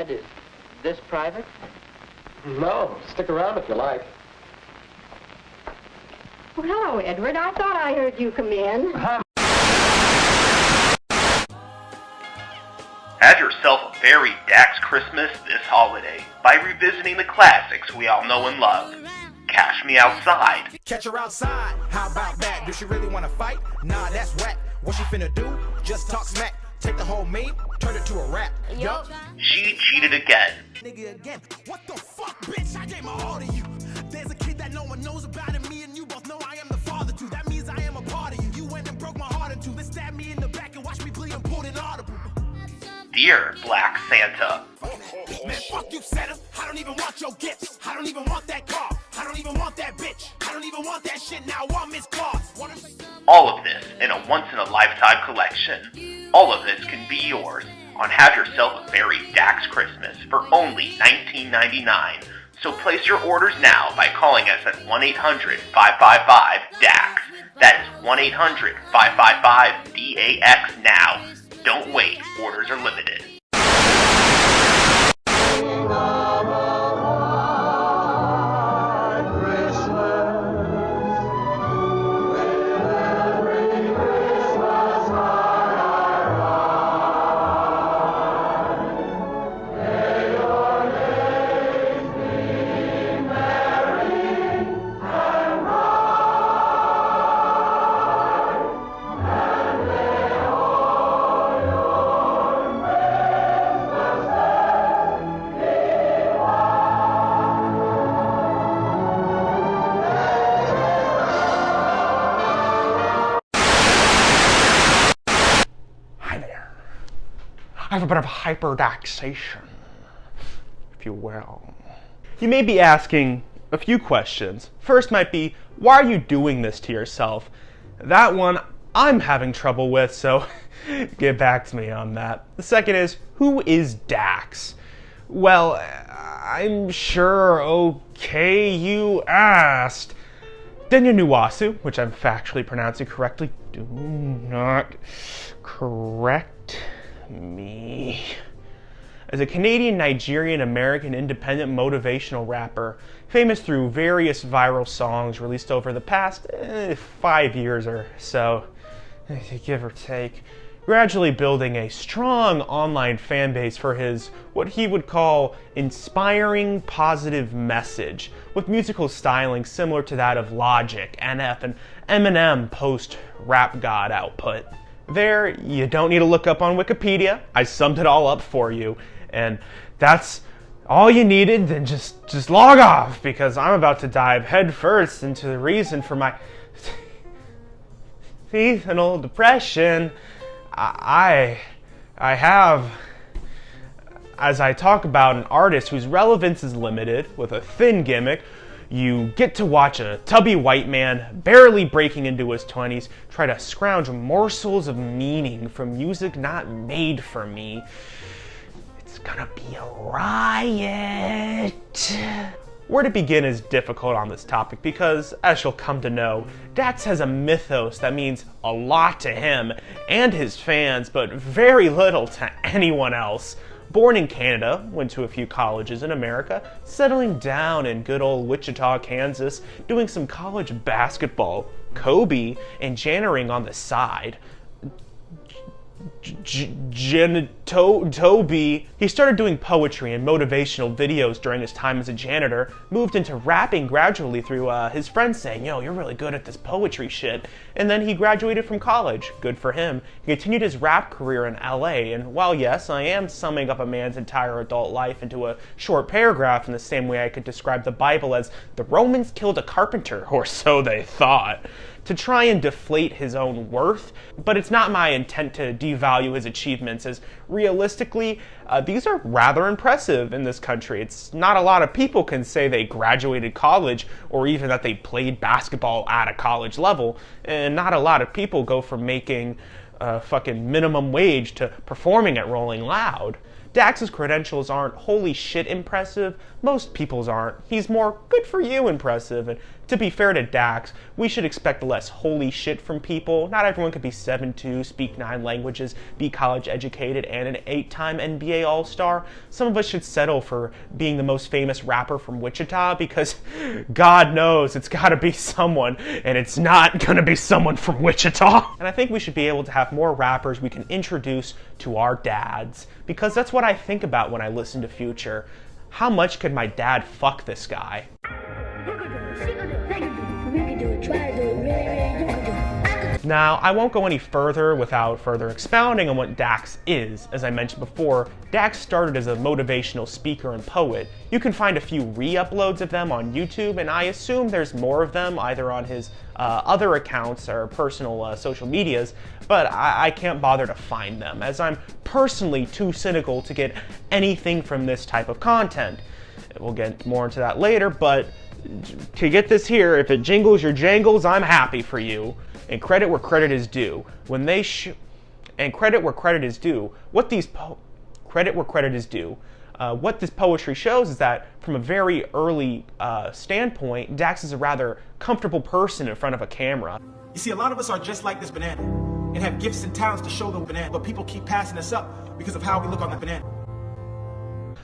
Ed, is this private? No, stick around if you like. Well, hello, Edward. I thought I heard you come in. Have yourself a very Dax Christmas this holiday by revisiting the classics we all know and love. Cash Me Outside. Catch her outside, how about that? Does she really wanna fight? Nah, that's whack. What she finna do? Just talk smack. Take the whole meme, turn it to a rap. Yup. She cheated again. Nigga again. What the fuck, bitch? I gave my all to you. There's a kid that no one knows about, and me and you both know I am the father to. That means I am a part of you. You went and broke my heart in two. Then stabbed me in the back and watched me bleed and pulled an audible. Dear Black Santa. Man, fuck you, Santa. I don't even want your gifts. I don't even want that car. I don't even want that bitch. I don't even want that shit now. I want Miss Claus. All of this in a once-in-a-lifetime collection. All of this can be yours on Have Yourself a Very Dax Christmas for only $19.99. So place your orders now by calling us at 1-800-555-DAX. That is 1-800-555-DAX now. Don't wait, orders are limited. I have a bit of hyperdaxation, if you will. You may be asking a few questions. First might be, why are you doing this to yourself? That one I'm having trouble with, so get back to me on that. The second is, who is Dax? Well, I'm sure, okay, you asked. Denya Nuwasu, which I'm factually pronouncing correctly. Do not correct me. As a Canadian, Nigerian, American, independent motivational rapper, famous through various viral songs released over the past 5 years or so, give or take, gradually building a strong online fan base for his, what he would call, inspiring positive message, with musical styling similar to that of Logic, NF, and Eminem post-Rap God output. There, you don't need to look up on Wikipedia. I summed it all up for you, and that's all you needed. Then just log off, because I'm about to dive headfirst into the reason for my seasonal depression. I have, as I talk about an artist whose relevance is limited with a thin gimmick, you get to watch a tubby white man, barely breaking into his 20s, try to scrounge morsels of meaning from music not made for me. It's gonna be a riot. Where to begin is difficult on this topic because, as you'll come to know, Dax has a mythos that means a lot to him and his fans, but very little to anyone else. Born in Canada, went to a few colleges in America, settling down in good old Wichita, Kansas, doing some college basketball, Kobe, and janitoring on the side. Toby. He started doing poetry and motivational videos during his time as a janitor, moved into rapping gradually through his friends saying, yo, you're really good at this poetry shit, and then he graduated from college. Good for him. He continued his rap career in LA, and while yes, I am summing up a man's entire adult life into a short paragraph in the same way I could describe the Bible as the Romans killed a carpenter, or so they thought, to try and deflate his own worth, but it's not my intent to devalue his achievements, as realistically, these are rather impressive in this country. It's not a lot of people can say they graduated college or even that they played basketball at a college level, and not a lot of people go from making fucking minimum wage to performing at Rolling Loud. Dax's credentials aren't holy shit impressive. Most people's aren't. He's more good for you impressive, and To be fair to Dax, we should expect less holy shit from people. Not everyone could be 7'2", speak 9 languages, be college educated, and an 8-time NBA All-Star. Some of us should settle for being the most famous rapper from Wichita because God knows it's gotta be someone, and it's not gonna be someone from Wichita. And I think we should be able to have more rappers we can introduce to our dads, because that's what I think about when I listen to Future. How much could my dad fuck this guy? Now, I won't go any further without further expounding on what Dax is. As I mentioned before, Dax started as a motivational speaker and poet. You can find a few re-uploads of them on YouTube, and I assume there's more of them either on his other accounts or personal social medias, but I can't bother to find them, as I'm personally too cynical to get anything from this type of content. We'll get more into that later, but to get this here, if it jingles your jangles, I'm happy for you. And credit where credit is due. What this poetry shows is that from a very early standpoint, Dax is a rather comfortable person in front of a camera. You see, a lot of us are just like this banana and have gifts and talents to show the banana, but people keep passing us up because of how we look on the banana.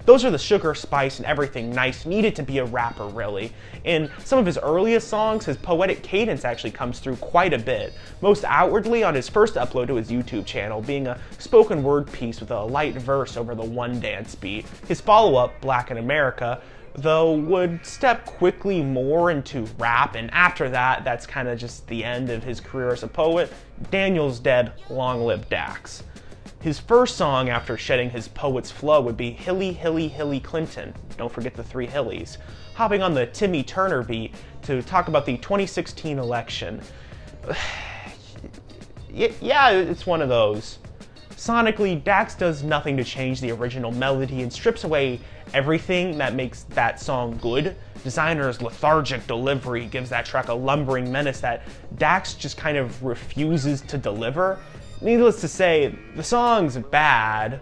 Those are the sugar, spice, and everything nice needed to be a rapper, really. In some of his earliest songs, his poetic cadence actually comes through quite a bit, most outwardly on his first upload to his YouTube channel, being a spoken word piece with a light verse over the one dance beat. His follow-up, Black in America, though, would step quickly more into rap, and after that, that's kind of just the end of his career as a poet. Daniel's dead, long live Dax. His first song after shedding his poet's flow would be Hilly, Hilly, Hilly Clinton. Don't forget the 3 Hillies. Hopping on the Timmy Turner beat to talk about the 2016 election. Yeah, it's one of those. Sonically, Dax does nothing to change the original melody and strips away everything that makes that song good. Designer's lethargic delivery gives that track a lumbering menace that Dax just kind of refuses to deliver. Needless to say, the song's bad,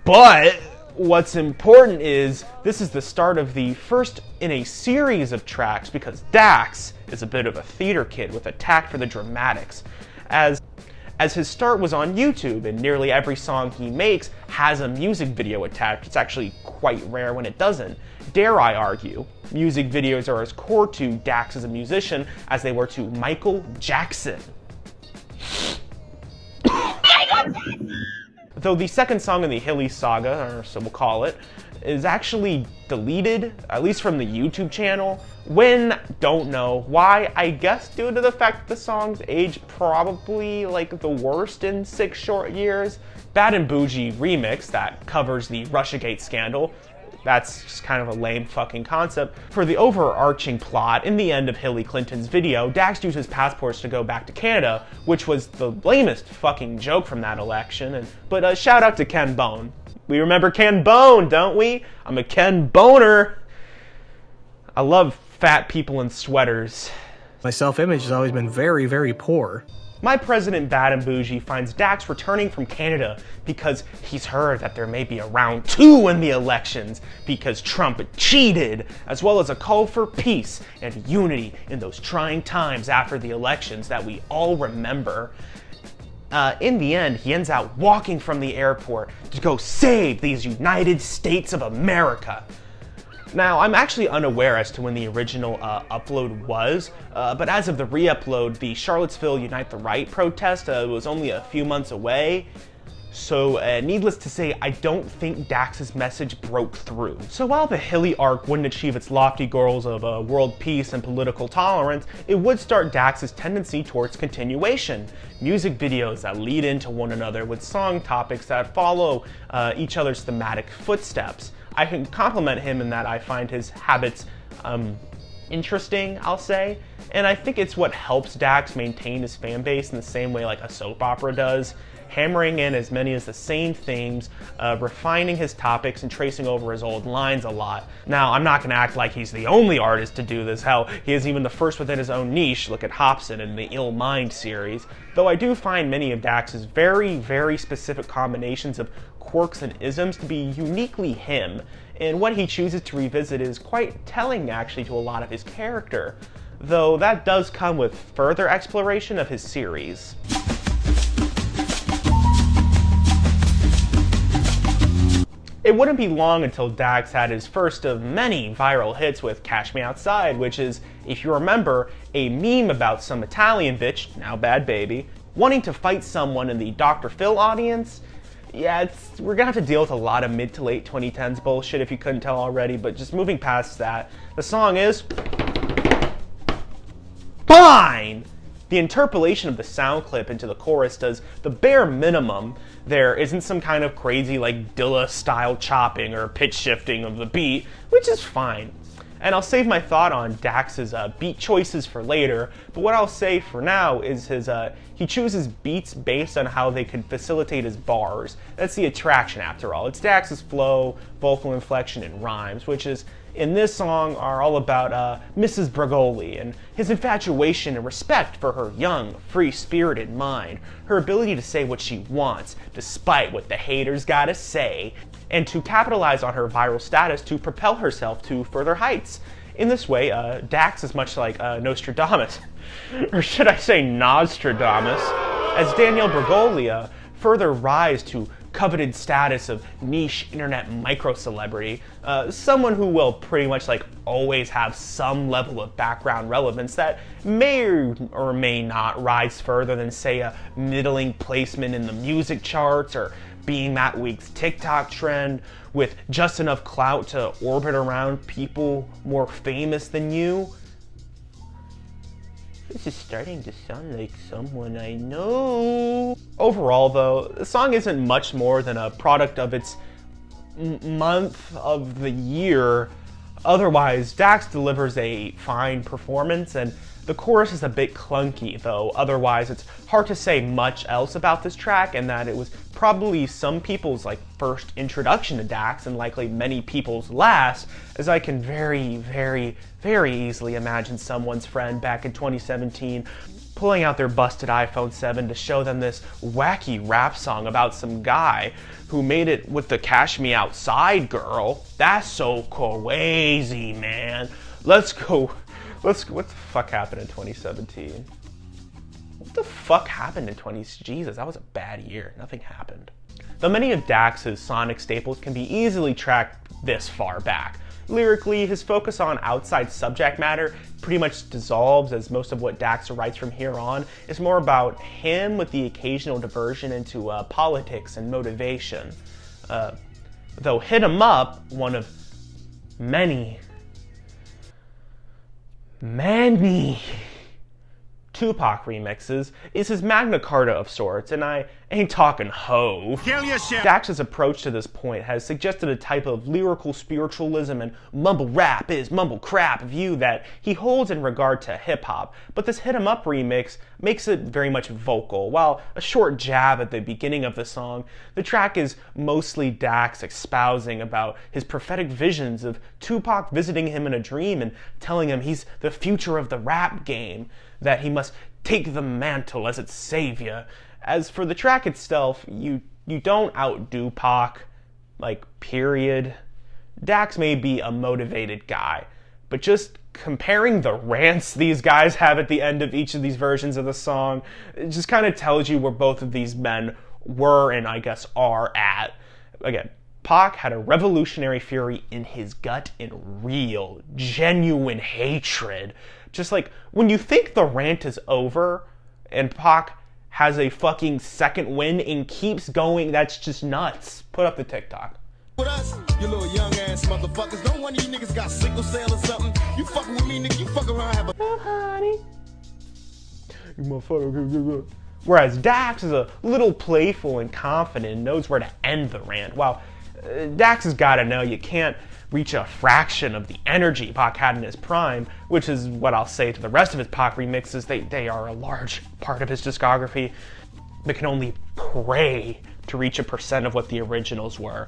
but what's important is this is the start of the first in a series of tracks, because Dax is a bit of a theater kid with a tact for the dramatics. As his start was on YouTube, and nearly every song he makes has a music video attached. It's actually quite rare when it doesn't. Dare I argue, music videos are as core to Dax as a musician as they were to Michael Jackson. Though the second song in the Hilly saga, or so we'll call it, is actually deleted, at least from the YouTube channel. When? Don't know. Why? I guess due to the fact that the song's age probably like the worst in 6 short years. Bad and Bougie remix that covers the Russiagate scandal. That's just kind of a lame fucking concept. For the overarching plot, in the end of Hillary Clinton's video, Dax used his passports to go back to Canada, which was the lamest fucking joke from that election. But shout out to Ken Bone. We remember Ken Bone, don't we? I'm a Ken Boner. I love fat people in sweaters. My self-image has always been very, very poor. My President Bad and Bougie finds Dax returning from Canada because he's heard that there may be a round 2 in the elections because Trump cheated, as well as a call for peace and unity in those trying times after the elections that we all remember. In the end, he ends up walking from the airport to go save these United States of America. Now, I'm actually unaware as to when the original upload was, but as of the re-upload, the Charlottesville Unite the Right protest was only a few months away. So, needless to say, I don't think Dax's message broke through. So while the Hilly arc wouldn't achieve its lofty goals of world peace and political tolerance, it would start Dax's tendency towards continuation. Music videos that lead into one another with song topics that follow each other's thematic footsteps. I can compliment him in that I find his habits interesting, I'll say, and I think it's what helps Dax maintain his fan base in the same way like a soap opera does, hammering in as many as the same themes, refining his topics and tracing over his old lines a lot. Now, I'm not going to act like he's the only artist to do this. Hell, he is even the first within his own niche. Look at Hobson in the Ill Mind series. Though I do find many of Dax's very, very specific combinations of quirks and isms to be uniquely him, and what he chooses to revisit is quite telling actually to a lot of his character, though that does come with further exploration of his series. It wouldn't be long until Dax had his first of many viral hits with Cash Me Outside, which is, if you remember, a meme about some Italian bitch, now bad baby, wanting to fight someone in the Dr. Phil audience. Yeah, we're gonna have to deal with a lot of mid to late 2010s bullshit if you couldn't tell already, but just moving past that, the song is fine! The interpolation of the sound clip into the chorus does the bare minimum. There isn't some kind of crazy like Dilla style chopping or pitch shifting of the beat, which is fine. And I'll save my thought on Dax's beat choices for later, but what I'll say for now is he chooses beats based on how they can facilitate his bars. That's the attraction after all. It's Dax's flow, vocal inflection, and rhymes, which is, in this song, are all about Mrs. Bragoli and his infatuation and respect for her young, free-spirited mind, her ability to say what she wants, despite what the haters gotta say, and to capitalize on her viral status to propel herself to further heights. In this way, Dax is much like Nostradamus, or should I say Nostradamus, as Danielle Bragoli further rise to coveted status of niche internet micro-celebrity, someone who will pretty much like always have some level of background relevance that may or may not rise further than, say, a middling placement in the music charts or being that week's TikTok trend with just enough clout to orbit around people more famous than you. This is starting to sound like someone I know. Overall, though, the song isn't much more than a product of its month of the year. Otherwise, Dax delivers a fine performance, and the chorus is a bit clunky, though otherwise it's hard to say much else about this track, and that it was probably some people's first introduction to Dax, and likely many people's last, as I can very, very, very easily imagine someone's friend back in 2017 pulling out their busted iPhone 7 to show them this wacky rap song about some guy who made it with the Cash Me Outside girl. That's so crazy, man. What the fuck happened in 2017? What the fuck happened in Jesus, that was a bad year. Nothing happened. Though many of Dax's sonic staples can be easily tracked this far back, lyrically, his focus on outside subject matter pretty much dissolves, as most of what Dax writes from here on is more about him with the occasional diversion into politics and motivation. Though Hit 'Em Up, one of many Tupac remixes, is his Magna Carta of sorts, and I ain't talking Hove. Dax's approach to this point has suggested a type of lyrical spiritualism and mumble rap is mumble crap view that he holds in regard to hip-hop, but this Hit 'Em Up remix makes it very much vocal. While a short jab at the beginning of the song, the track is mostly Dax espousing about his prophetic visions of Tupac visiting him in a dream and telling him he's the future of the rap game, that he must take the mantle as its savior. As for the track itself, you don't outdo Pac, period. Dax may be a motivated guy, but just comparing the rants these guys have at the end of each of these versions of the song, it just kind of tells you where both of these men were and I guess are at. Again, Pac had a revolutionary fury in his gut and real, genuine hatred. Just when you think the rant is over and Pac has a fucking second win and keeps going, that's just nuts. Put up the TikTok. With us, you little young ass motherfuckers. Don't one of you niggas got sickle cell or something. You fucking with me, nigga. You fuck around, have a honey. You motherfucker. Whereas Dax is a little playful and confident and knows where to end the rant. While Dax has got to know you can't reach a fraction of the energy Pac had in his prime, which is what I'll say to the rest of his Pac remixes. They are a large part of his discography, but can only pray to reach 1% of what the originals were.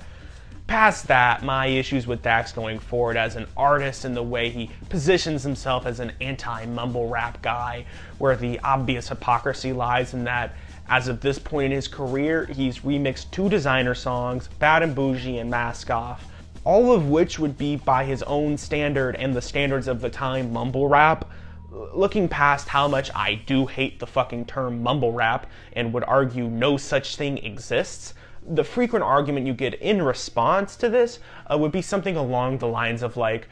Past that, my issues with Dax going forward as an artist and the way he positions himself as an anti-mumble rap guy, where the obvious hypocrisy lies in that as of this point in his career, he's remixed 2 designer songs, Bad and Bougie and Mask Off, all of which would be by his own standard and the standards of the time mumble rap. Looking past how much I do hate the fucking term mumble rap and would argue no such thing exists, the frequent argument you get in response to this would be something along the lines of like,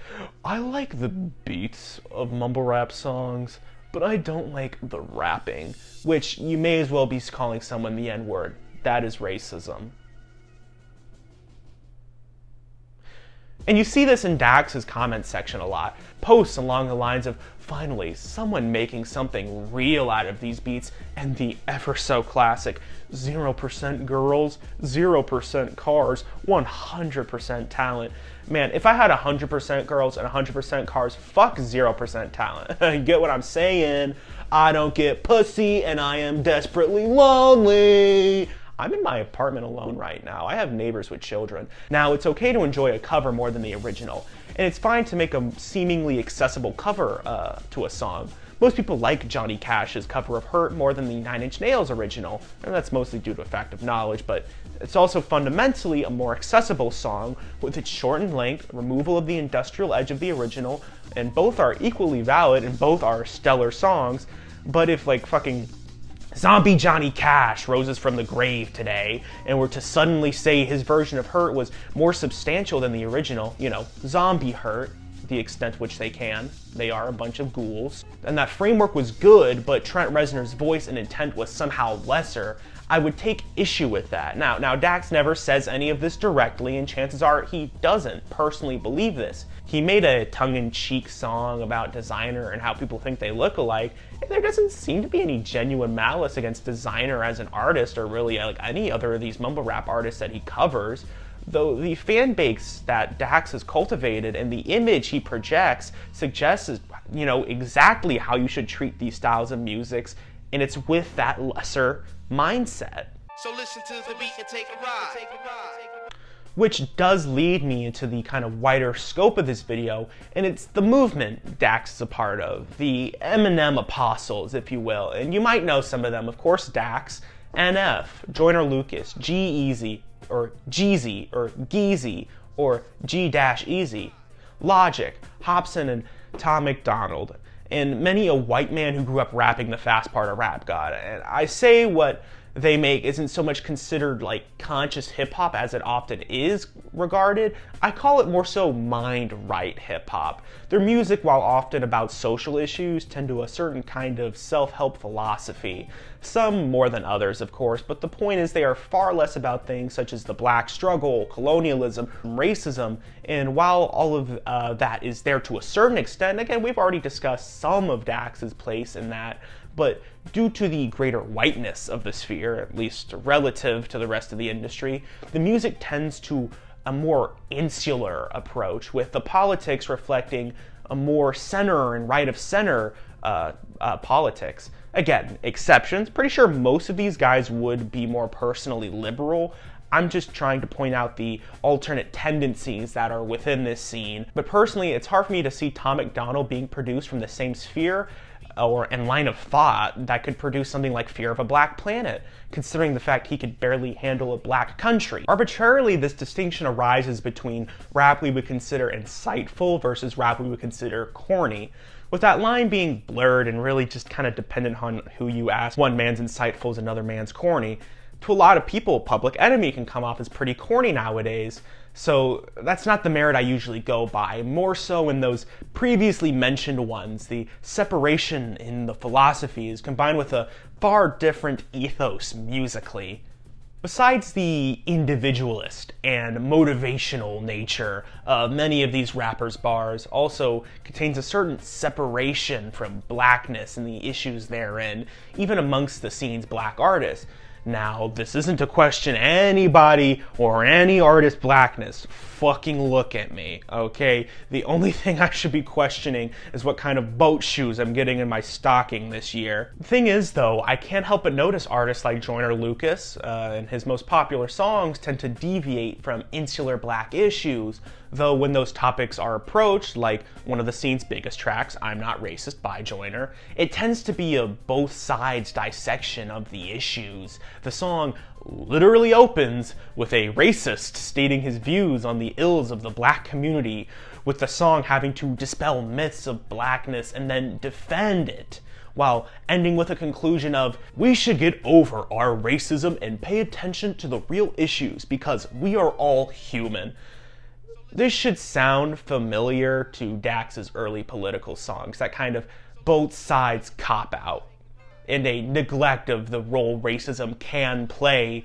I like the beats of mumble rap songs, but I don't like the rapping, which you may as well be calling someone the N-word. That is racism. And you see this in Dax's comment section a lot. Posts along the lines of, finally, someone making something real out of these beats, and the ever so classic 0% girls, 0% cars, 100% talent. Man, if I had 100% girls and 100% cars, fuck 0% talent. You get what I'm saying? I don't get pussy and I am desperately lonely. I'm in my apartment alone right now. I have neighbors with children. Now, it's okay to enjoy a cover more than the original, and it's fine to make a seemingly accessible cover to a song. Most people like Johnny Cash's cover of Hurt more than the 9 Inch Nails original, and that's mostly due to a fact of knowledge, but it's also fundamentally a more accessible song with its shortened length, removal of the industrial edge of the original, and both are equally valid and both are stellar songs. But if like fucking Zombie Johnny Cash roses from the grave today and were to suddenly say his version of Hurt was more substantial than the original, you know, zombie Hurt, the extent to which they can. They are a bunch of ghouls. And that framework was good, but Trent Reznor's voice and intent was somehow lesser, I would take issue with that. Now Dax never says any of this directly, and chances are he doesn't personally believe this. He made a tongue-in-cheek song about Designer and how people think they look alike, and there doesn't seem to be any genuine malice against Designer as an artist or really like any other of these mumble rap artists that he covers. Though the fan base that Dax has cultivated and the image he projects suggests, you know, exactly how you should treat these styles of music, and it's with that lesser mindset. So listen to the beat and take a ride. Which does lead me into the kind of wider scope of this video, and it's the movement Dax is a part of, the Eminem apostles, if you will. And you might know some of them, of course, Dax, NF, Joyner Lucas, G-Eazy, or Jeezy, or Geezy, or G-Eazy, Logic, Hobson, and Tom McDonald, and many a white man who grew up rapping the fast part of Rap God. And I say what they make isn't so much considered like conscious hip-hop as it often is regarded. I call it more so mind-right hip-hop. Their music, while often about social issues, tend to a certain kind of self-help philosophy. Some more than others, of course, but the point is they are far less about things such as the black struggle, colonialism, racism, and while all of that is there to a certain extent, again, we've already discussed some of Dax's place in that, but due to the greater whiteness of the sphere, at least relative to the rest of the industry, the music tends to a more insular approach, with the politics reflecting a more center and right of center politics. Again, exceptions. Pretty sure most of these guys would be more personally liberal. I'm just trying to point out the alternate tendencies that are within this scene. But personally, it's hard for me to see Tom McDonald being produced from the same sphere and line of thought that could produce something like Fear of a Black Planet, considering the fact he could barely handle a black country. Arbitrarily, this distinction arises between rap we would consider insightful versus rap we would consider corny, with that line being blurred and really just kind of dependent on who you ask. One man's insightful is another man's corny. To a lot of people, Public Enemy can come off as pretty corny nowadays, so that's not the merit I usually go by, more so in those previously mentioned ones, the separation in the philosophies combined with a far different ethos musically. Besides the individualist and motivational nature of many of these rappers' bars also contains a certain separation from blackness and the issues therein, even amongst the scene's black artists. Now, this isn't to question anybody or any artist's blackness. Fucking look at me, okay? The only thing I should be questioning is what kind of boat shoes I'm getting in my stocking this year. The thing is, though, I can't help but notice artists like Joyner Lucas and his most popular songs tend to deviate from insular black issues, though when those topics are approached, like one of the scene's biggest tracks, I'm Not Racist by Joyner, it tends to be a both sides dissection of the issues. The song literally opens with a racist stating his views on the ills of the black community, with the song having to dispel myths of blackness and then defend it, while ending with a conclusion of, we should get over our racism and pay attention to the real issues because we are all human. This should sound familiar to Dax's early political songs, that kind of both sides cop-out, and a neglect of the role racism can play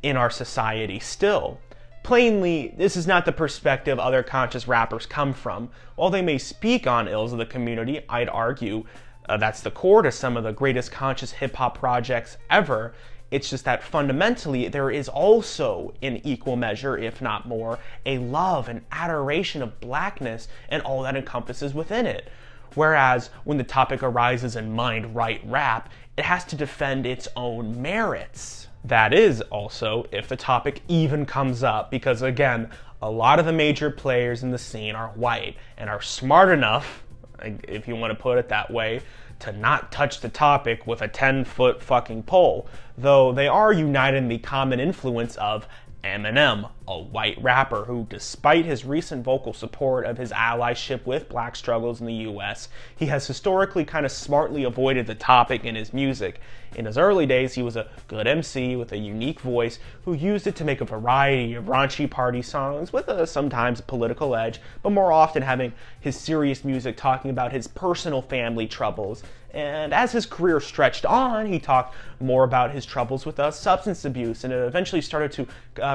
in our society still. Plainly, this is not the perspective other conscious rappers come from. While they may speak on ills of the community, I'd argue that's the core to some of the greatest conscious hip-hop projects ever. It's just that fundamentally there is also, in equal measure, if not more, a love and adoration of blackness and all that encompasses within it. Whereas when the topic arises in mind right rap, it has to defend its own merits. That is also if the topic even comes up, because again, a lot of the major players in the scene are white and are smart enough, if you want to put it that way, to not touch the topic with a 10-foot fucking pole, though they are united in the common influence of Eminem, a white rapper who, despite his recent vocal support of his allyship with black struggles in the US, he has historically kind of smartly avoided the topic in his music. In his early days, he was a good MC with a unique voice who used it to make a variety of raunchy party songs with a sometimes political edge, but more often having his serious music talking about his personal family troubles. And as his career stretched on, he talked more about his troubles with substance abuse, and eventually started to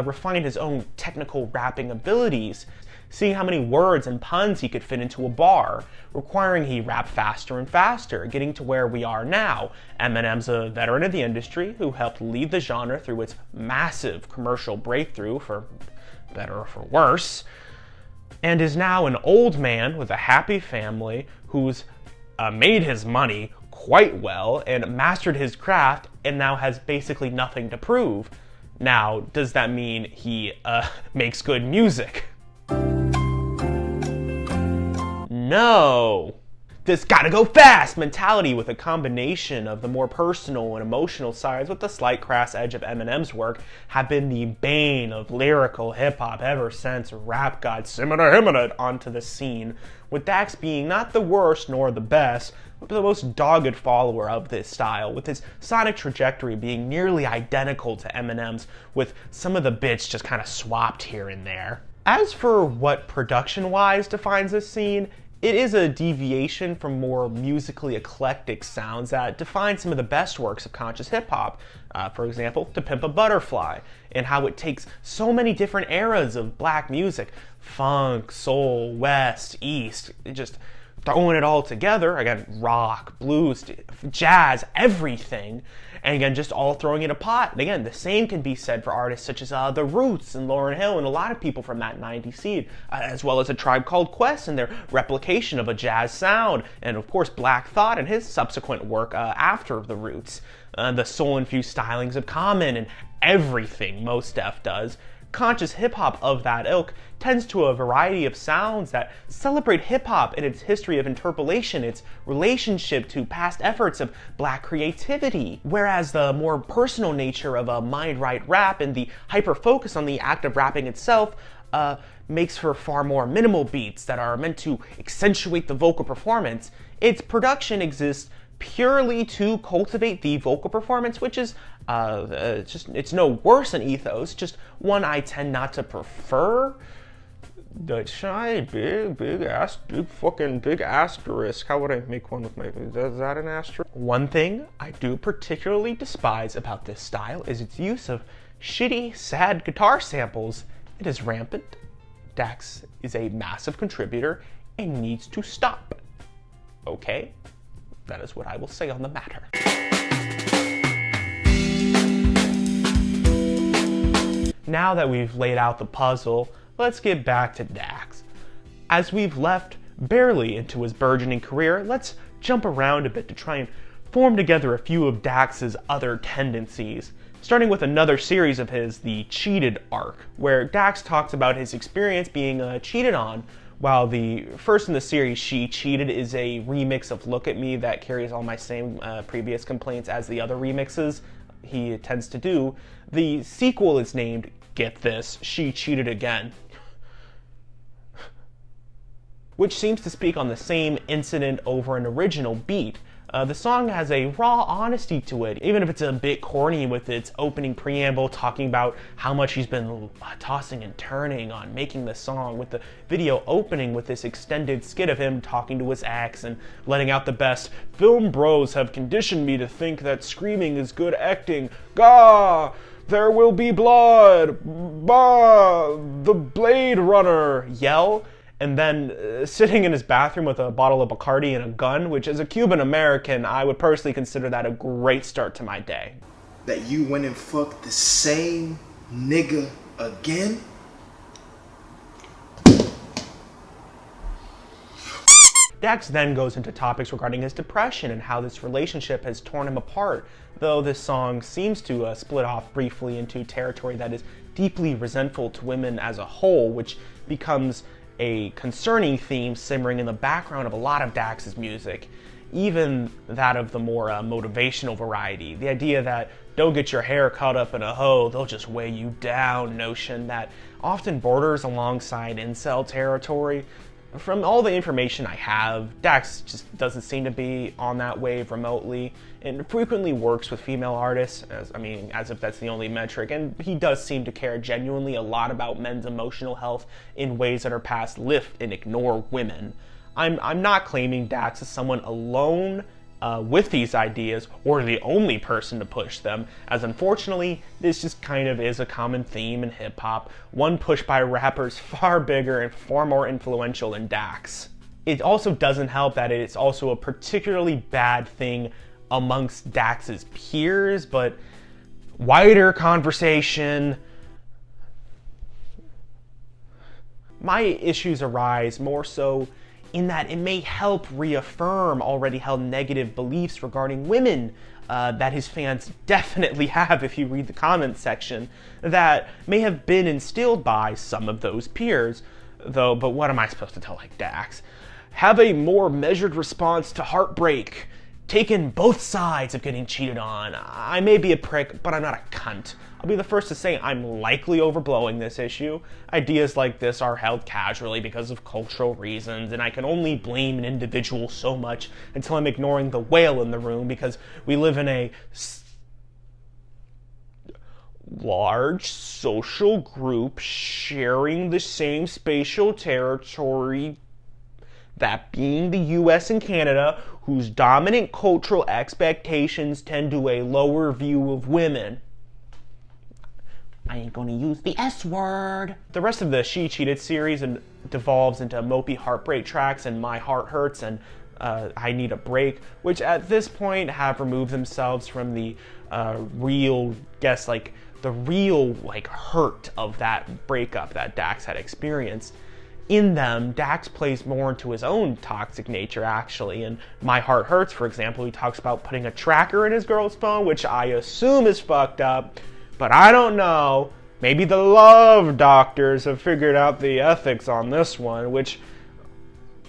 refine his own technical rapping abilities, seeing how many words and puns he could fit into a bar, requiring he rap faster and faster, getting to where we are now. Eminem's a veteran of the industry who helped lead the genre through its massive commercial breakthrough, for better or for worse, and is now an old man with a happy family who's made his money quite well and mastered his craft and now has basically nothing to prove. Now, does that mean he makes good music? No. This gotta go fast mentality, with a combination of the more personal and emotional sides with the slight crass edge of Eminem's work, have been the bane of lyrical hip-hop ever since rap god Simina onto the scene, with Dax being not the worst nor the best, but the most dogged follower of this style, with his sonic trajectory being nearly identical to Eminem's, with some of the bits just kind of swapped here and there. As for what production-wise defines this scene, it is a deviation from more musically eclectic sounds that define some of the best works of conscious hip-hop. For example, To Pimp a Butterfly, and how it takes so many different eras of black music, funk, soul, west, east, just throwing it all together, again, rock, blues, jazz, everything, and again, just all throwing in a pot. And again, the same can be said for artists such as The Roots and Lauryn Hill and a lot of people from that 90s scene, as well as A Tribe Called Quest and their replication of a jazz sound, and of course Black Thought and his subsequent work after The Roots, the soul-infused stylings of Common and everything Mos Def does. Conscious hip-hop of that ilk tends to a variety of sounds that celebrate hip-hop and its history of interpolation, its relationship to past efforts of black creativity, whereas the more personal nature of a mind-right rap and the hyper-focus on the act of rapping itself makes for far more minimal beats that are meant to accentuate the vocal performance. Its production exists purely to cultivate the vocal performance, which is it's no worse than ethos, just one I tend not to prefer. The shy, big asterisk. How would I make one with my, is that an asterisk? One thing I do particularly despise about this style is its use of shitty, sad guitar samples. It is rampant. Dax is a massive contributor and needs to stop. Okay? That is what I will say on the matter. Now that we've laid out the puzzle, let's get back to Dax. As we've left barely into his burgeoning career, let's jump around a bit to try and form together a few of Dax's other tendencies, starting with another series of his, the Cheated arc, where Dax talks about his experience being cheated on, while the first in the series, She Cheated, is a remix of Look at Me that carries all my same previous complaints as the other remixes he tends to do. The sequel is named, get this, She Cheated Again, which seems to speak on the same incident over an original beat. The song has a raw honesty to it, even if it's a bit corny with its opening preamble talking about how much he's been tossing and turning on making the song, with the video opening with this extended skit of him talking to his ex and letting out the best, "Film bros have conditioned me to think that screaming is good acting. Gah! There will be blood! Bah! The Blade Runner!" yell. And then sitting in his bathroom with a bottle of Bacardi and a gun, which as a Cuban American, I would personally consider that a great start to my day. That you went and fucked the same nigga again? Dax then goes into topics regarding his depression and how this relationship has torn him apart, though this song seems to split off briefly into territory that is deeply resentful to women as a whole, which becomes a concerning theme simmering in the background of a lot of Dax's music, even that of the more motivational variety. The idea that don't get your hair caught up in a hoe, they'll just weigh you down notion that often borders alongside incel territory. From all the information I have, Dax just doesn't seem to be on that wave remotely, and frequently works with female artists, as if that's the only metric, and he does seem to care genuinely a lot about men's emotional health in ways that are past lift and ignore women. I'm not claiming Dax is someone alone with these ideas, or the only person to push them, as unfortunately, this just kind of is a common theme in hip-hop, one pushed by rappers far bigger and far more influential than Dax. It also doesn't help that it's also a particularly bad thing amongst Dax's peers, but wider conversation. My issues arise more so in that it may help reaffirm already held negative beliefs regarding women that his fans definitely have if you read the comments section, that may have been instilled by some of those peers. But what am I supposed to tell like Dax? Have a more measured response to heartbreak. Taken both sides of getting cheated on. I may be a prick, but I'm not a cunt. I'll be the first to say I'm likely overblowing this issue. Ideas like this are held casually because of cultural reasons, and I can only blame an individual so much until I'm ignoring the whale in the room, because we live in a large social group sharing the same spatial territory, that being the US and Canada, whose dominant cultural expectations tend to a lower view of women. I ain't gonna use the S word. The rest of the She Cheated series devolves into mopey heartbreak tracks and My Heart Hurts and I Need a Break, which at this point have removed themselves from the real hurt of that breakup that Dax had experienced. In them, Dax plays more into his own toxic nature, actually. In My Heart Hurts, for example, he talks about putting a tracker in his girl's phone, which I assume is fucked up, but I don't know. Maybe the love doctors have figured out the ethics on this one, which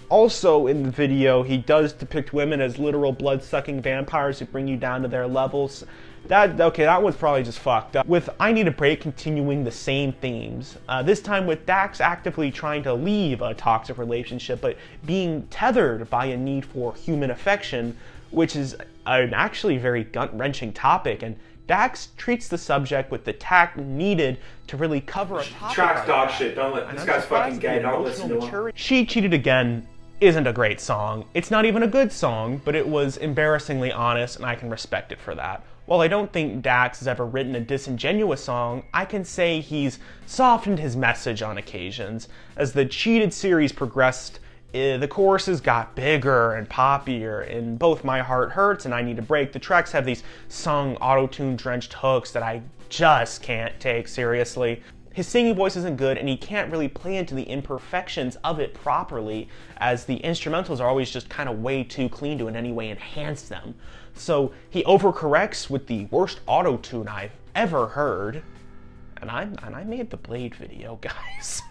also in the video, he does depict women as literal blood-sucking vampires who bring you down to their levels. That one's probably just fucked up. With I Need a Break continuing the same themes, this time with Dax actively trying to leave a toxic relationship, but being tethered by a need for human affection, which is an actually very gut-wrenching topic, and Dax treats the subject with the tact needed to really cover a topic. Track's dog shit, don't let this guy's fucking gay, don't listen to him. She Cheated Again isn't a great song. It's not even a good song, but it was embarrassingly honest, and I can respect it for that. While I don't think Dax has ever written a disingenuous song, I can say he's softened his message on occasions. As the Cheated series progressed the choruses got bigger and poppier, and both My Heart Hurts and I Need a Break, the tracks have these sung auto-tune drenched hooks that I just can't take seriously. His singing voice isn't good, and he can't really play into the imperfections of it properly, as the instrumentals are always just kind of way too clean to in any way enhance them. So he overcorrects with the worst auto-tune I've ever heard. And I made the Blade video, guys.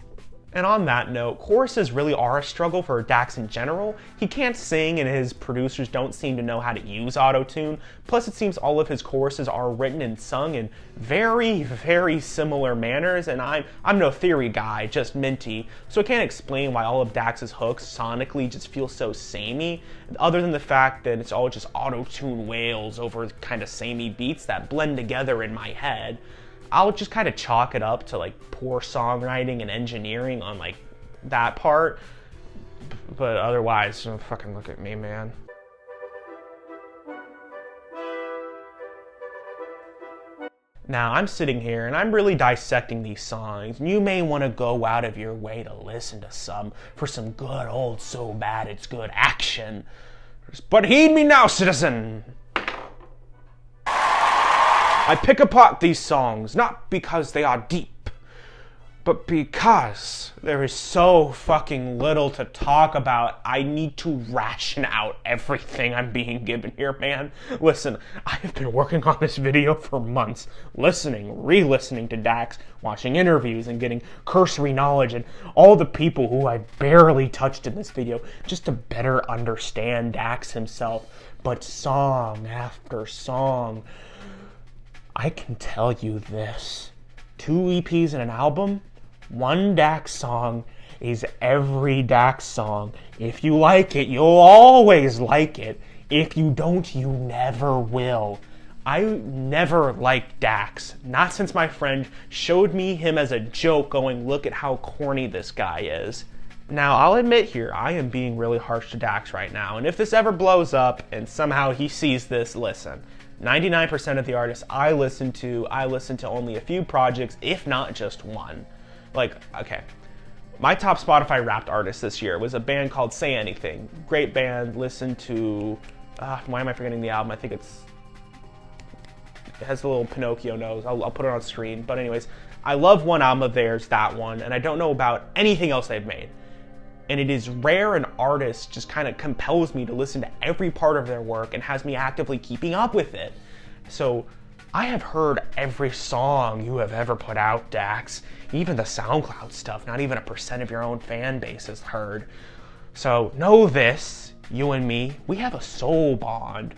And on that note, choruses really are a struggle for Dax in general. He can't sing, and his producers don't seem to know how to use auto-tune. Plus, it seems all of his choruses are written and sung in very, very similar manners, and I'm no theory guy, just Minty, so I can't explain why all of Dax's hooks sonically just feel so samey, other than the fact that it's all just auto-tune wails over kind of samey beats that blend together in my head. I'll just kind of chalk it up to like poor songwriting and engineering on like that part, but otherwise, don't fucking look at me, man. Now, I'm sitting here and I'm really dissecting these songs, and you may want to go out of your way to listen to some for some good old so bad it's good action. But heed me now, citizen! I pick apart these songs, not because they are deep, but because there is so fucking little to talk about. I need to ration out everything I'm being given here, man. Listen, I have been working on this video for months, listening, re-listening to Dax, watching interviews, and getting cursory knowledge and all the people who I barely touched in this video, just to better understand Dax himself. But song after song, I can tell you this, 2 EPs and an album, 1 Dax song is every Dax song. If you like it, you'll always like it. If you don't, you never will. I never liked Dax, not since my friend showed me him as a joke going, look at how corny this guy is. Now, I'll admit here, I am being really harsh to Dax right now, and if this ever blows up and somehow he sees this, listen. 99% of the artists I listen to only a few projects, if not just one. Like, okay, my top Spotify Wrapped artist this year was a band called Say Anything. Great band, listen to, why am I forgetting the album? I think it has the little Pinocchio nose. I'll put it on screen. But anyways, I love one album of theirs, that one, and I don't know about anything else they've made. And it is rare an artist just kind of compels me to listen to every part of their work and has me actively keeping up with it. So I have heard every song you have ever put out, Dax. Even the SoundCloud stuff, not even 1% of your own fan base has heard. So know this, you and me, we have a soul bond.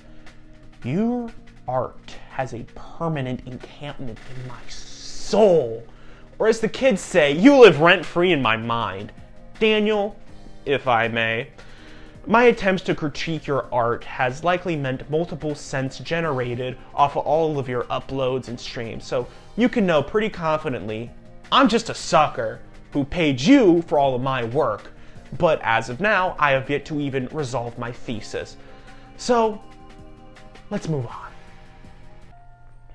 Your art has a permanent encampment in my soul. Or as the kids say, you live rent-free in my mind. Daniel, if I may, my attempts to critique your art has likely meant multiple cents generated off of all of your uploads and streams, so you can know pretty confidently I'm just a sucker who paid you for all of my work, but as of now, I have yet to even resolve my thesis. So, let's move on.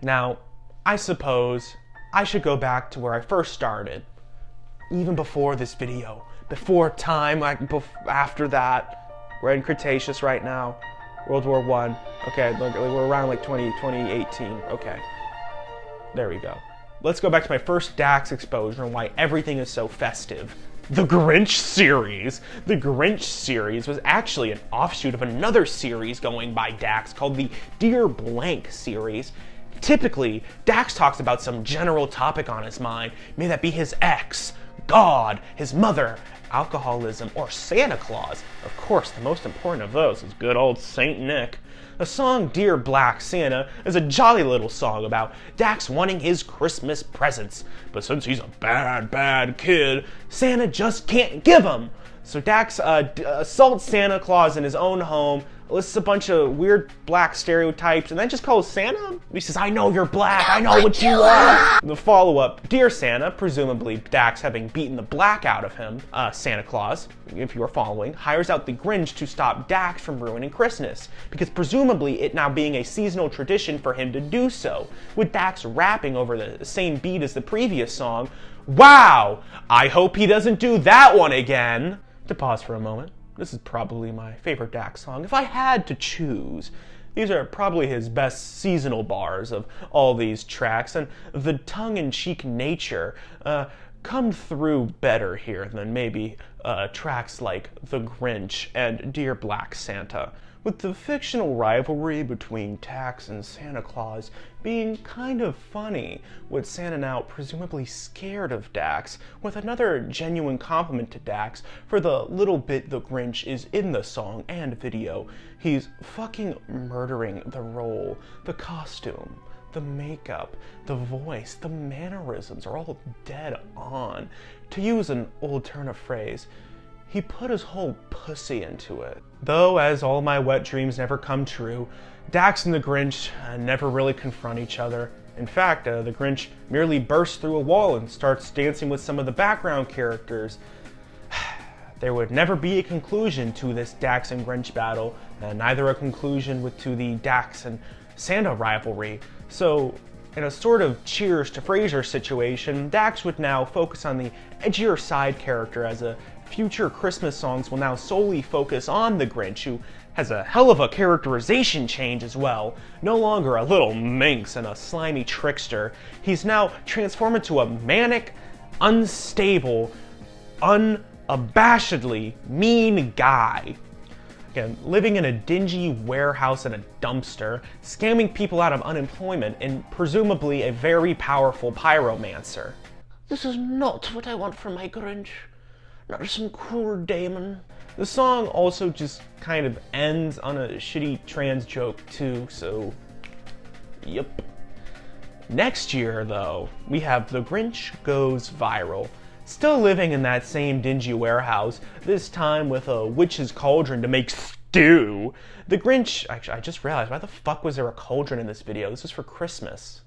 Now, I suppose I should go back to where I first started, even before this video. Before time, like after that, we're in Cretaceous right now, World War I. Okay, we're around like 2018. Okay, there we go. Let's go back to my first Dax exposure and why everything is so festive. The Grinch series. The Grinch series was actually an offshoot of another series going by Dax called the Dear Blank series. Typically, Dax talks about some general topic on his mind, may that be his ex, God, his mother, alcoholism, or Santa Claus. Of course, the most important of those is good old Saint Nick. The song Dear Black Santa is a jolly little song about Dax wanting his Christmas presents, but since he's a bad, bad kid, Santa just can't give them. So Dax assaults Santa Claus in his own home, lists a bunch of weird black stereotypes, and then just calls Santa. He says, I know you're black, I know what you are. The follow-up, Dear Santa, presumably Dax having beaten the black out of him, Santa Claus, if you are following, hires out the Grinch to stop Dax from ruining Christmas, because presumably it now being a seasonal tradition for him to do so, with Dax rapping over the same beat as the previous song. Wow, I hope he doesn't do that one again. To pause for a moment. This is probably my favorite Dax song. If I had to choose, these are probably his best seasonal bars of all these tracks, and the tongue-in-cheek nature come through better here than maybe tracks like The Grinch and Dear Black Santa, with the fictional rivalry between Dax and Santa Claus being kind of funny, with Santa now presumably scared of Dax, with another genuine compliment to Dax for the little bit the Grinch is in the song and video. He's fucking murdering the role, the costume, the makeup, the voice, the mannerisms are all dead on. To use an old turn of phrase, he put his whole pussy into it. Though, as all my wet dreams never come true, Dax and the Grinch never really confront each other. In fact, the Grinch merely bursts through a wall and starts dancing with some of the background characters. There would never be a conclusion to this Dax and Grinch battle, neither a conclusion to the Dax and Santa rivalry. So, in a sort of Cheers to Frasier situation, Dax would now focus on the edgier side character, as a future Christmas songs will now solely focus on the Grinch, who has a hell of a characterization change as well. No longer a little minx and a slimy trickster, he's now transformed into a manic, unstable, unabashedly mean guy. Again, living in a dingy warehouse in a dumpster, scamming people out of unemployment, and presumably a very powerful pyromancer. This is not what I want from my Grinch. Not some cool Damon. The song also just kind of ends on a shitty trans joke too, so yep. Next year, though, we have The Grinch Goes Viral. Still living in that same dingy warehouse, this time with a witch's cauldron to make stew. The Grinch, actually, I just realized, why the fuck was there a cauldron in this video? This was for Christmas.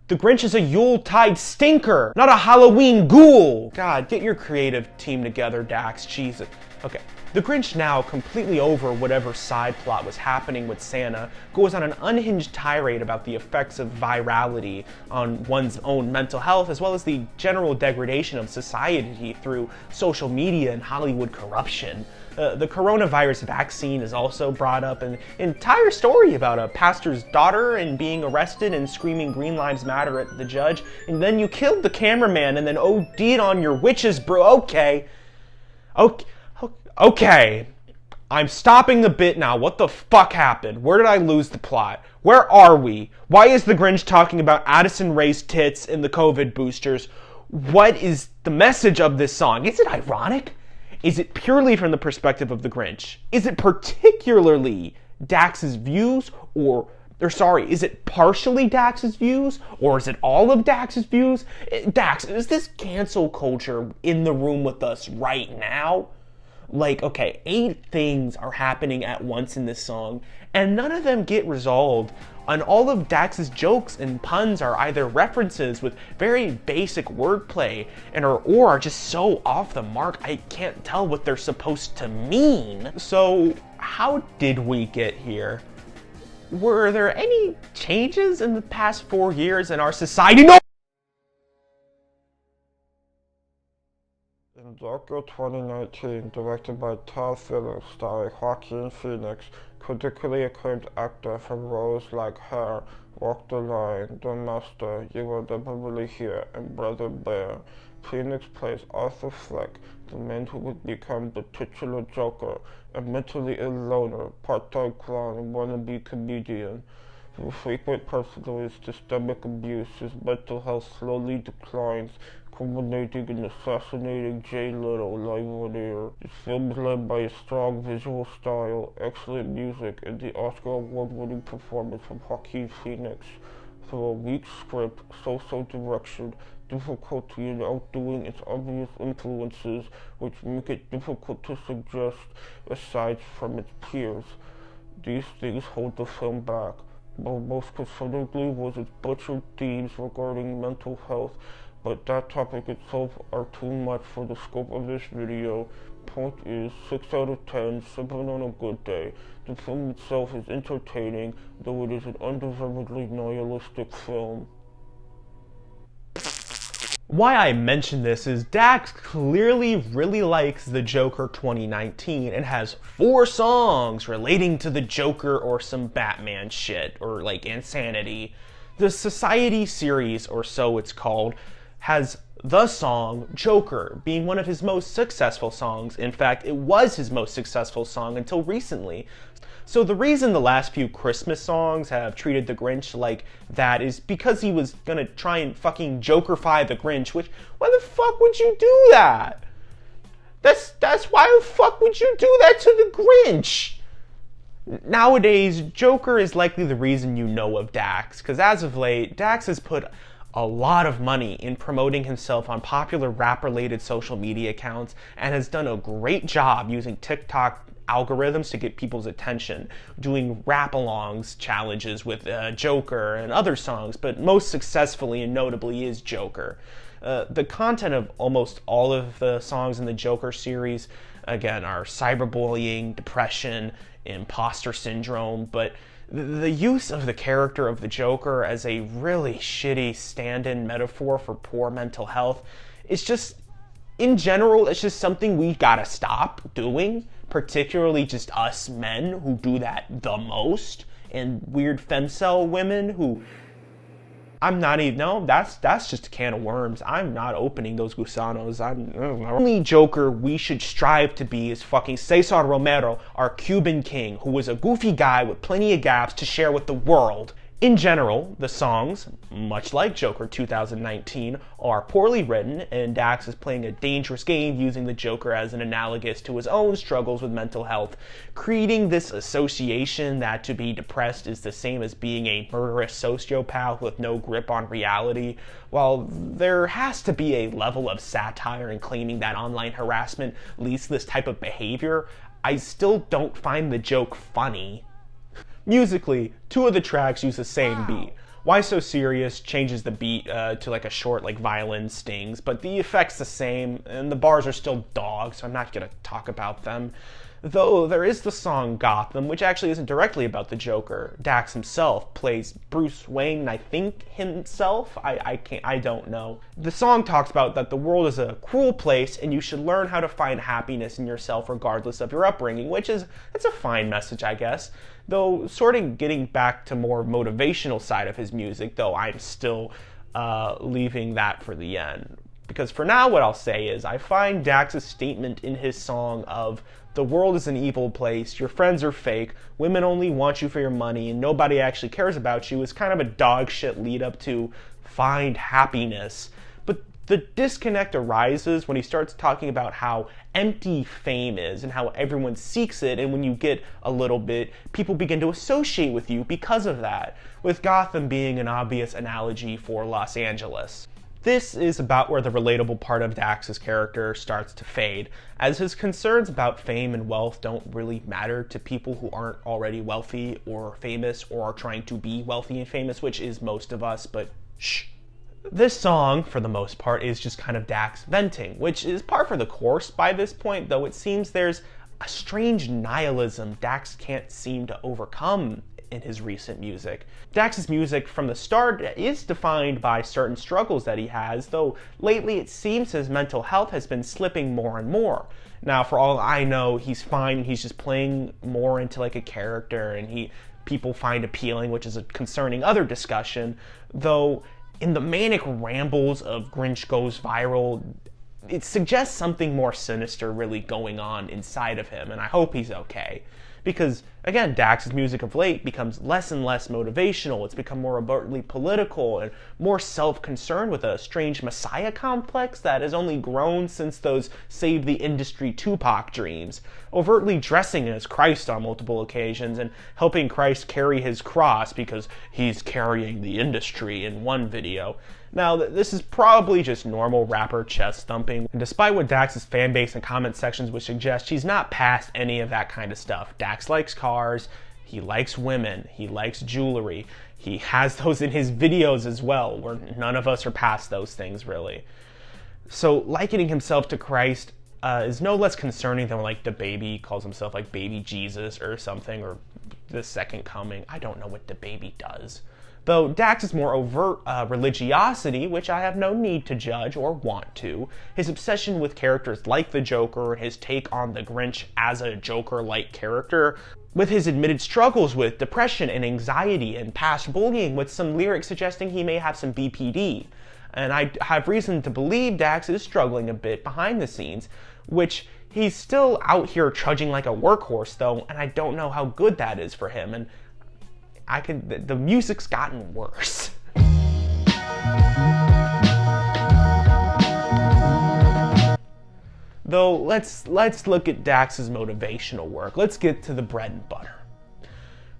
The Grinch is a Yuletide stinker, not a Halloween ghoul. God, get your creative team together, Dax. Jesus. Okay. The Grinch, now completely over whatever side plot was happening with Santa, goes on an unhinged tirade about the effects of virality on one's own mental health, as well as the general degradation of society through social media and Hollywood corruption. The coronavirus vaccine is also brought up, an entire story about a pastor's daughter and being arrested and screaming Green Lives Matter at the judge, and then you killed the cameraman and then OD'd on your witches, bro. Okay. I'm stopping the bit now. What the fuck happened? Where did I lose the plot? Where are we? Why is the Grinch talking about Addison Rae's tits and the COVID boosters? What is the message of this song? Is it ironic? Is it purely from the perspective of the Grinch? Is it particularly Dax's views, is it partially Dax's views, or is it all of Dax's views? Dax, is this cancel culture in the room with us right now? Like, okay, 8 things are happening at once in this song, and none of them get resolved. And all of Dax's jokes and puns are either references with very basic wordplay or are just so off the mark I can't tell what they're supposed to mean. So how did we get here? Were there any changes in the past 4 years in our society? No! In Tokyo 2019, directed by Todd Phillips, starring Joaquin Phoenix, critically acclaimed actor for roles like Hair, Walk the Line, The Master, You Will Never Really Hear, and Brother Bear. Phoenix plays Arthur Fleck, the man who would become the titular Joker, a mentally ill loner, part-time clown, and wannabe comedian. Through frequent personal and systemic abuse, his mental health slowly declines, culminating in assassinating Jay Little live on air. This film is led by a strong visual style, excellent music, and the Oscar award-winning performance from Joaquin Phoenix. Through a weak script, so-so direction, difficulty in outdoing its obvious influences, which make it difficult to suggest aside from its peers. These things hold the film back, but most considerably was its butchered themes regarding mental health, but that topic itself are too much for the scope of this video. Point is, 6 out of 10, simply on a good day. The film itself is entertaining, though it is an undeservedly nihilistic film. Why I mention this is Dax clearly really likes the Joker 2019 and has 4 songs relating to the Joker or some Batman shit or like insanity. The Society series, or so it's called, has the song Joker being one of his most successful songs. In fact, it was his most successful song until recently. So the reason the last few Christmas songs have treated the Grinch like that is because he was gonna try and fucking Jokerify the Grinch, which, why the fuck would you do that? That's why the fuck would you do that to the Grinch? Nowadays, Joker is likely the reason you know of Dax, because as of late, Dax has put a lot of money in promoting himself on popular rap-related social media accounts and has done a great job using TikTok algorithms to get people's attention, doing rap-alongs challenges with Joker and other songs, but most successfully and notably is Joker. The content of almost all of the songs in the Joker series, again, are cyberbullying, depression, imposter syndrome, but the use of the character of the Joker as a really shitty stand-in metaphor for poor mental health is just, in general, it's just something we gotta stop doing, particularly just us men who do that the most, and weird femcel women who, I'm not even, no, that's just a can of worms. I'm not opening those gusanos. The only Joker we should strive to be is fucking Cesar Romero, our Cuban king, who was a goofy guy with plenty of gaps to share with the world. In general, the songs, much like Joker 2019, are poorly written, and Dax is playing a dangerous game using the Joker as an analogous to his own struggles with mental health, creating this association that to be depressed is the same as being a murderous sociopath with no grip on reality. While there has to be a level of satire in claiming that online harassment leads to this type of behavior, I still don't find the joke funny. Musically, 2 of the tracks use the same beat. Why So Serious changes the beat to like a short like violin stings, but the effect's the same, and the bars are still dog, so I'm not gonna talk about them. Though there is the song Gotham, which actually isn't directly about the Joker. Dax himself plays Bruce Wayne, I think himself? I don't know. The song talks about that the world is a cruel place and you should learn how to find happiness in yourself regardless of your upbringing, which is, it's a fine message, I guess. Though sort of getting back to more motivational side of his music, though I'm still leaving that for the end. Because for now what I'll say is I find Dax's statement in his song of the world is an evil place, your friends are fake, women only want you for your money, and nobody actually cares about you is kind of a dog shit lead up to find happiness. But the disconnect arises when he starts talking about how empty fame is and how everyone seeks it, and when you get a little bit, people begin to associate with you because of that, with Gotham being an obvious analogy for Los Angeles. This is about where the relatable part of Dax's character starts to fade, as his concerns about fame and wealth don't really matter to people who aren't already wealthy or famous or are trying to be wealthy and famous, which is most of us, but shh. This song, for the most part, is just kind of Dax venting, which is par for the course by this point, though it seems there's a strange nihilism Dax can't seem to overcome in his recent music. Dax's music from the start is defined by certain struggles that he has, though lately it seems his mental health has been slipping more and more. Now, for all I know, he's fine, he's just playing more into like a character, and people find appealing, which is a concerning other discussion, though in the manic rambles of Grinch Goes Viral, it suggests something more sinister really going on inside of him, and I hope he's okay. Because, again, Dax's music of late becomes less and less motivational. It's become more overtly political and more self-concerned with a strange messiah complex that has only grown since those Save the Industry Tupac dreams, overtly dressing as Christ on multiple occasions and helping Christ carry his cross because he's carrying the industry in one video. Now, this is probably just normal rapper chest thumping, and despite what Dax's fanbase and comment sections would suggest, he's not past any of that kind of stuff. Dax likes cars, he likes women, he likes jewelry, he has those in his videos as well, where none of us are past those things, really. So, likening himself to Christ is no less concerning than like DaBaby calls himself like Baby Jesus or something, or the Second Coming. I don't know what DaBaby does. Though Dax's more overt religiosity, which I have no need to judge or want to, his obsession with characters like the Joker and his take on the Grinch as a Joker-like character, with his admitted struggles with depression and anxiety and past bullying, with some lyrics suggesting he may have some BPD. And I have reason to believe Dax is struggling a bit behind the scenes, which he's still out here trudging like a workhorse though, and I don't know how good that is for him, and the music's gotten worse. Though, let's look at Dax's motivational work. Let's get to the bread and butter,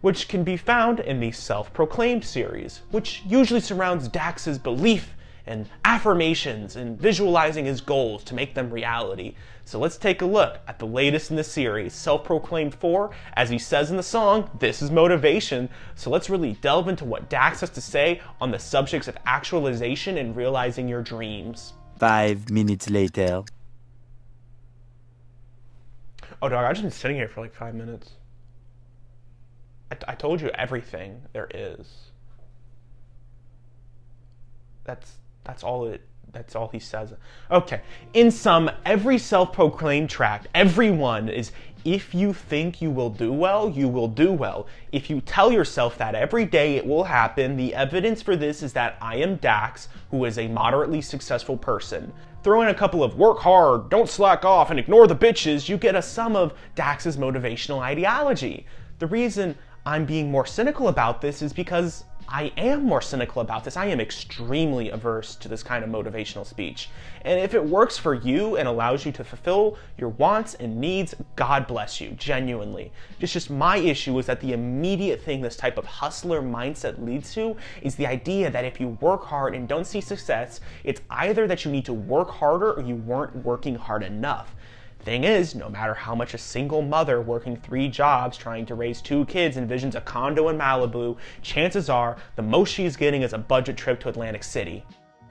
which can be found in the Self-Proclaimed series, which usually surrounds Dax's belief and affirmations and visualizing his goals to make them reality. So let's take a look at the latest in the series, Self-Proclaimed 4. As he says in the song, this is motivation. So let's really delve into what Dax has to say on the subjects of actualization and realizing your dreams. 5 minutes later. Oh dog, I've just been sitting here for like 5 minutes. I told you everything there is. That's all he says. Okay, in sum, every self-proclaimed tract, everyone is, if you think you will do well, you will do well. If you tell yourself that every day it will happen, the evidence for this is that I am Dax, who is a moderately successful person. Throw in a couple of work hard, don't slack off, and ignore the bitches, you get a sum of Dax's motivational ideology. The reason I'm being more cynical about this is because I am more cynical about this. I am extremely averse to this kind of motivational speech. And if it works for you and allows you to fulfill your wants and needs, God bless you, genuinely. It's just my issue is that the immediate thing this type of hustler mindset leads to is the idea that if you work hard and don't see success, it's either that you need to work harder or you weren't working hard enough. Thing is, no matter how much a single mother working 3 jobs trying to raise 2 kids envisions a condo in Malibu, chances are the most she's getting is a budget trip to Atlantic City.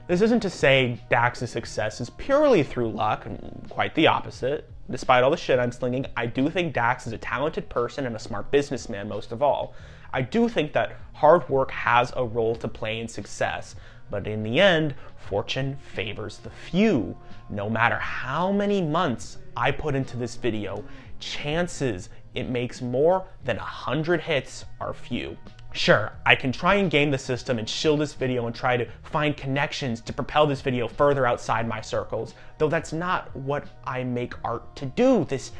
This isn't to say Dax's success is purely through luck, quite the opposite. Despite all the shit I'm slinging, I do think Dax is a talented person and a smart businessman most of all. I do think that hard work has a role to play in success, but in the end, fortune favors the few. No matter how many months I put into this video, chances it makes more than 100 hits are few. Sure, I can try and game the system and shill this video and try to find connections to propel this video further outside my circles, though that's not what I make art to do. This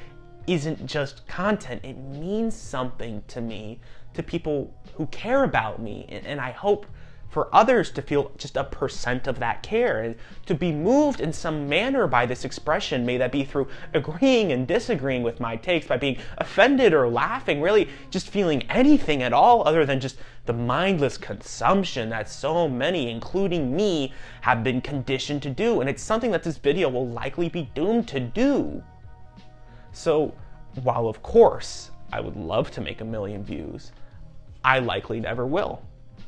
isn't just content, it means something to me, to people who care about me, and I hope for others to feel just 1% of that care and to be moved in some manner by this expression, may that be through agreeing and disagreeing with my takes, by being offended or laughing, really just feeling anything at all other than just the mindless consumption that so many, including me, have been conditioned to do, and it's something that this video will likely be doomed to do. So, while of course I would love to make 1 million views, I likely never will.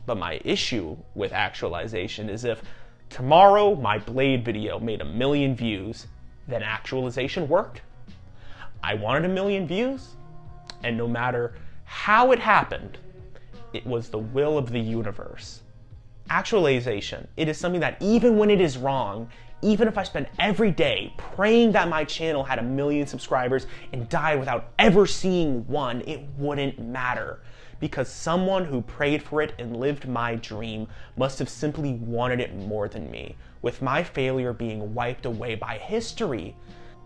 But my issue with actualization is if tomorrow my Blade video made 1 million views, then actualization worked. I wanted 1 million views, and no matter how it happened, it was the will of the universe. Actualization, it is something that even when it is wrong, even if I spent every day praying that my channel had 1 million subscribers and died without ever seeing one, it wouldn't matter. Because someone who prayed for it and lived my dream must have simply wanted it more than me, with my failure being wiped away by history.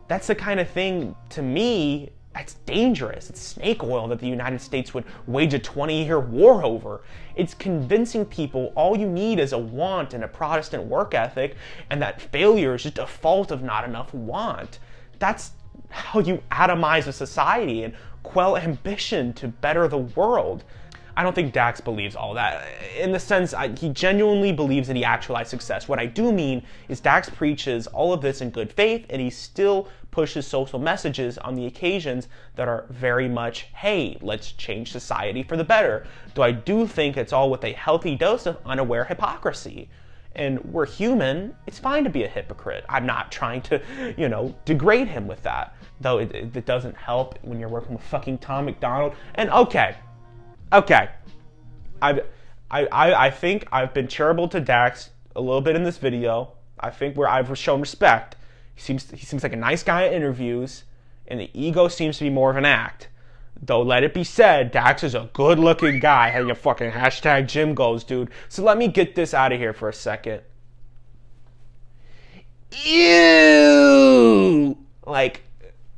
That's the kind of thing, to me, that's dangerous. It's snake oil that the United States would wage a 20-year war over. It's convincing people all you need is a want and a Protestant work ethic, and that failure is just a fault of not enough want. That's how you atomize a society and quell ambition to better the world. I don't think Dax believes all that. In the sense, he genuinely believes that he actualized success. What I do mean is Dax preaches all of this in good faith, and he still pushes social messages on the occasions that are very much, hey, let's change society for the better. Though I do think it's all with a healthy dose of unaware hypocrisy. And we're human, it's fine to be a hypocrite. I'm not trying to, degrade him with that. Though it doesn't help when you're working with fucking Tom McDonald. And okay, I think I've been charitable to Dax a little bit in this video. I think where I've shown respect. He seems like a nice guy at interviews, and the ego seems to be more of an act. Though, let it be said, Dax is a good-looking guy. Hey, your fucking hashtag gym goals, dude. So let me get this out of here for a second. Ew! Like,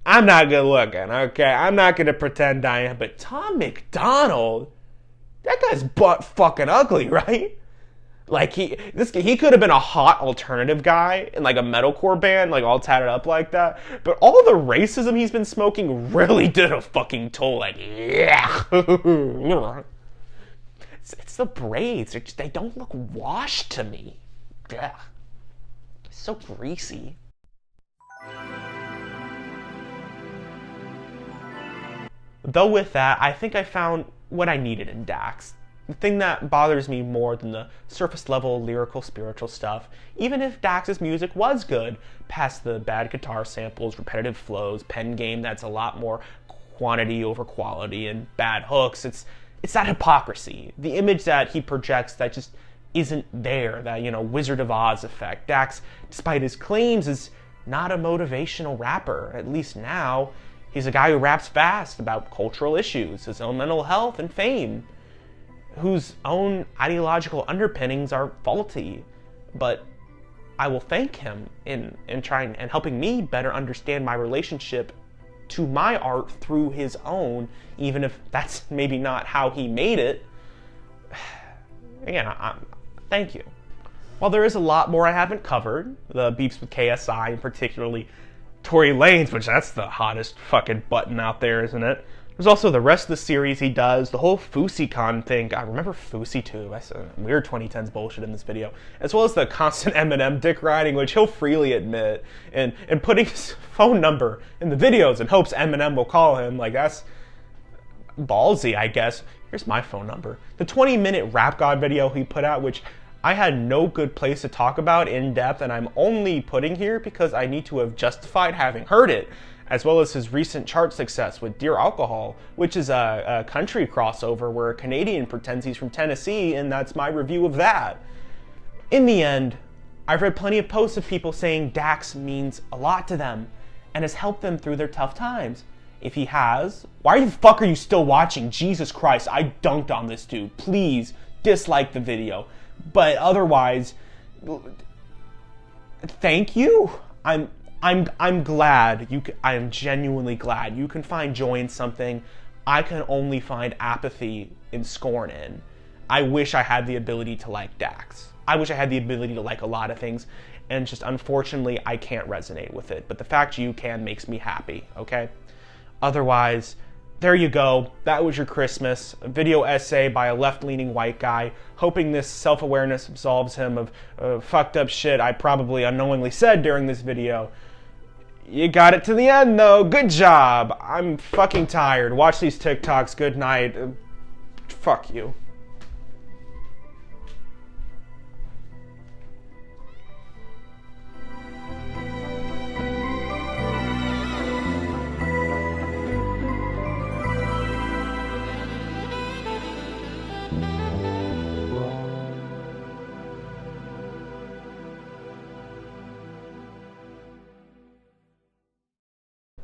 I'm not good looking, okay? I'm not gonna pretend I am, but Tom McDonald, that guy's butt fucking ugly, right? Like, he could have been a hot alternative guy in like a metalcore band, like all tatted up like that. But all the racism he's been smoking really did a fucking toll. Like, yeah. It's the braids. They don't look washed to me. Yeah. It's so greasy. Though with that, I think I found what I needed in Dax. The thing that bothers me more than the surface level lyrical spiritual stuff, even if Dax's music was good, past the bad guitar samples, repetitive flows, pen game that's a lot more quantity over quality, and bad hooks, it's that hypocrisy, the image that he projects that just isn't there, that, Wizard of Oz effect. Dax, despite his claims, is not a motivational rapper, at least now. He's a guy who raps fast about cultural issues, his own mental health and fame, whose own ideological underpinnings are faulty. But I will thank him in trying and helping me better understand my relationship to my art through his own, even if that's maybe not how he made it. Again, thank you. While there is a lot more I haven't covered, the beefs with KSI, and particularly Tory Lanez, which that's the hottest fucking button out there, isn't it? There's also the rest of the series he does, the whole FouseyCon thing. I remember Fousey too. I said weird 2010s bullshit in this video. As well as the constant Eminem dick riding, which he'll freely admit. And putting his phone number in the videos in hopes Eminem will call him. Like, that's ballsy, I guess. Here's my phone number. The 20-minute Rap God video he put out, which I had no good place to talk about in depth, and I'm only putting here because I need to have justified having heard it, as well as his recent chart success with Dear Alcohol, which is a country crossover where a Canadian pretends he's from Tennessee, and that's my review of that. In the end, I've read plenty of posts of people saying Dax means a lot to them and has helped them through their tough times. If he has, why the fuck are you still watching? Jesus Christ, I dunked on this dude. Please dislike the video. But otherwise, thank you. I'm glad I am genuinely glad you can find joy in something I can only find apathy and scorn in. I wish I had the ability to like Dax. I wish I had the ability to like a lot of things, and just unfortunately I can't resonate with it. But the fact you can makes me happy, okay? Otherwise, there you go. That was your Christmas. A video essay by a left-leaning white guy, hoping this self-awareness absolves him of fucked up shit I probably unknowingly said during this video. You got it to the end, though. Good job. I'm fucking tired. Watch these TikToks. Good night. Fuck you.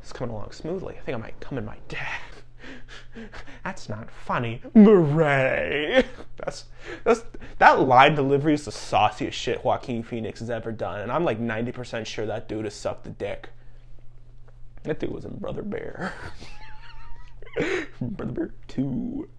It's coming along smoothly. I think I might come in my dad. That's not funny. Murray. That line delivery is the sauciest shit Joaquin Phoenix has ever done, and I'm like 90% sure that dude has sucked the dick. That dude was in Brother Bear. Brother Bear 2.